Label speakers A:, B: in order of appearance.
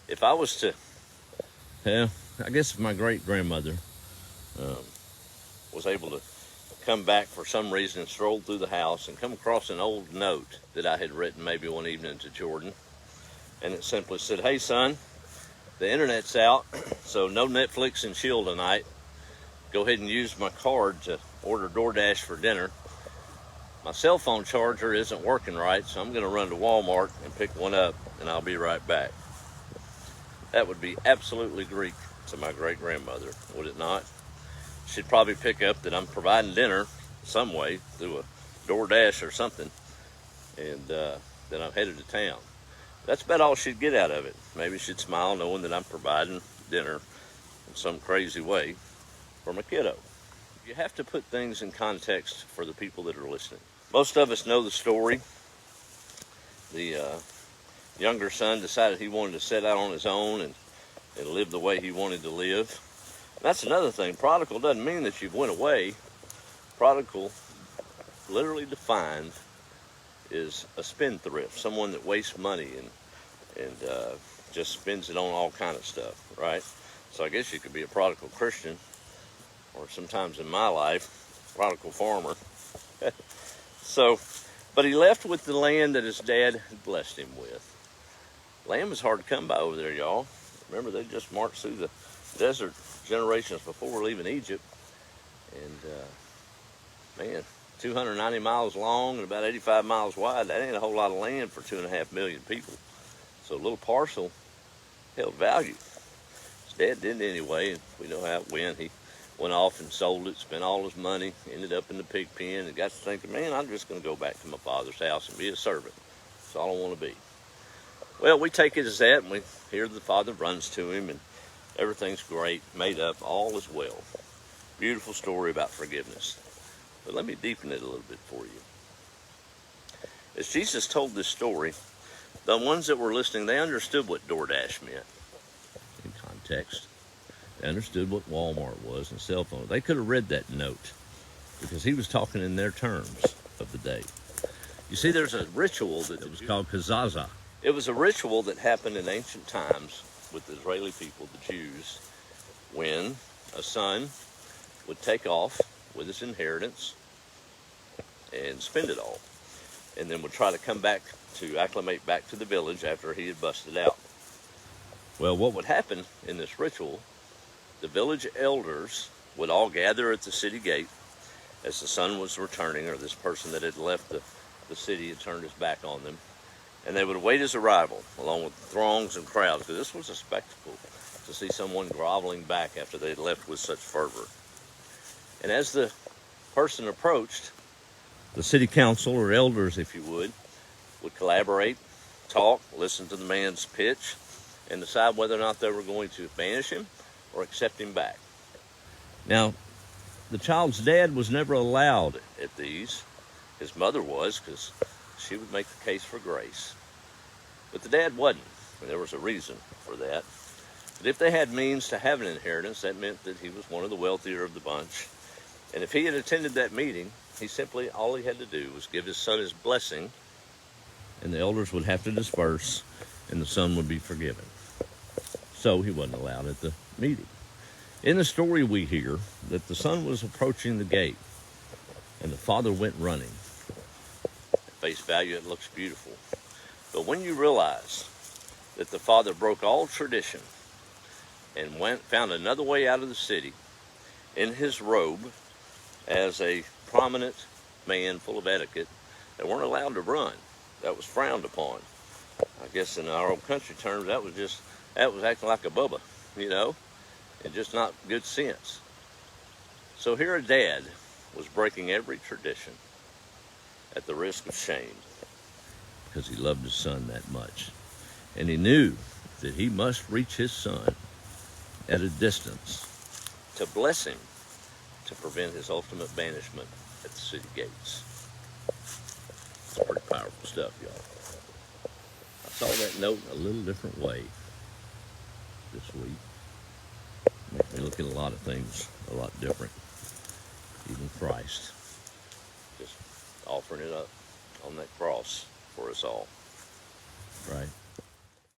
A: If I was to, well, I guess if my great-grandmother um, was able to come back for some reason and stroll through the house and come across an old note that I had written maybe one evening to Jordan, and it simply said, "Hey, son, the internet's out, so no Netflix and chill tonight. Go ahead and use my card to order DoorDash for dinner. My cell phone charger isn't working right, so I'm going to run to Walmart and pick one up, and I'll be right back." That would be absolutely Greek to my great-grandmother, would it not? She'd probably pick up that I'm providing dinner some way through a DoorDash or something, and then I'm headed to town. That's about all she'd get out of it. Maybe she'd smile knowing that I'm providing dinner in some crazy way for my kiddo. You have to put things in context for the people that are listening. Most of us know the story. The younger son decided he wanted to set out on his own and live the way he wanted to live. That's another thing. Prodigal doesn't mean that you went away. Prodigal, literally defined, is a spendthrift, someone that wastes money and just spends it on all kind of stuff, right? So I guess you could be a prodigal Christian, or sometimes in my life, prodigal farmer. But he left with the land that his dad had blessed him with. Land was hard to come by over there, y'all. Remember, they just marched through the desert generations before leaving Egypt. And, man, 290 miles long and about 85 miles wide. That ain't a whole lot of land for 2.5 million people. So a little parcel held value. His dad didn't anyway, and we know how it went. He went off and sold it, spent all his money, ended up in the pig pen, and got to thinking, man, I'm just going to go back to my father's house and be a servant. That's all I want to be. Well, we take it as that, and we hear the father runs to him, and everything's great, made up, all is well. Beautiful story about forgiveness. But let me deepen it a little bit for you. As Jesus told this story, the ones that were listening, they understood what DoorDash meant in context. They understood what Walmart was and cell phone. They could have read that note because he was talking in their terms of the day. You see, there's a ritual that was called kazaza. It was a ritual that happened in ancient times with the Israeli people, the Jews, when a son would take off with his inheritance and spend it all, and then would try to come back to acclimate back to the village after he had busted out. Well, what would happen in this ritual, the village elders would all gather at the city gate as the son was returning, or this person that had left the city had turned his back on them, and they would await his arrival along with throngs and crowds, because this was a spectacle to see someone groveling back after they had left with such fervor. And as the person approached, the city council, or elders if you would collaborate, talk, listen to the man's pitch, and decide whether or not they were going to banish him or accept him back. Now, the child's dad was never allowed at these. His mother was, because she would make the case for grace. But the dad wasn't, and there was a reason for that. But if they had means to have an inheritance, that meant that he was one of the wealthier of the bunch. And if he had attended that meeting, all he had to do was give his son his blessing, and the elders would have to disperse, and the son would be forgiven. So he wasn't allowed at the meeting. In the story we hear that the son was approaching the gate, and the father went running. At face value, it looks beautiful. But when you realize that the father broke all tradition and found another way out of the city in his robe as a prominent man full of etiquette, they weren't allowed to run. That was frowned upon. I guess in our old country terms, that was acting like a bubba, and just not good sense. So here a dad was breaking every tradition at the risk of shame because he loved his son that much. And he knew that he must reach his son at a distance to bless him, to prevent his ultimate banishment at the city gates. It's pretty powerful stuff, y'all. I saw that note in a little different way this week. Makes me look at a lot of things a lot different. Even Christ, just offering it up on that cross for us all, right?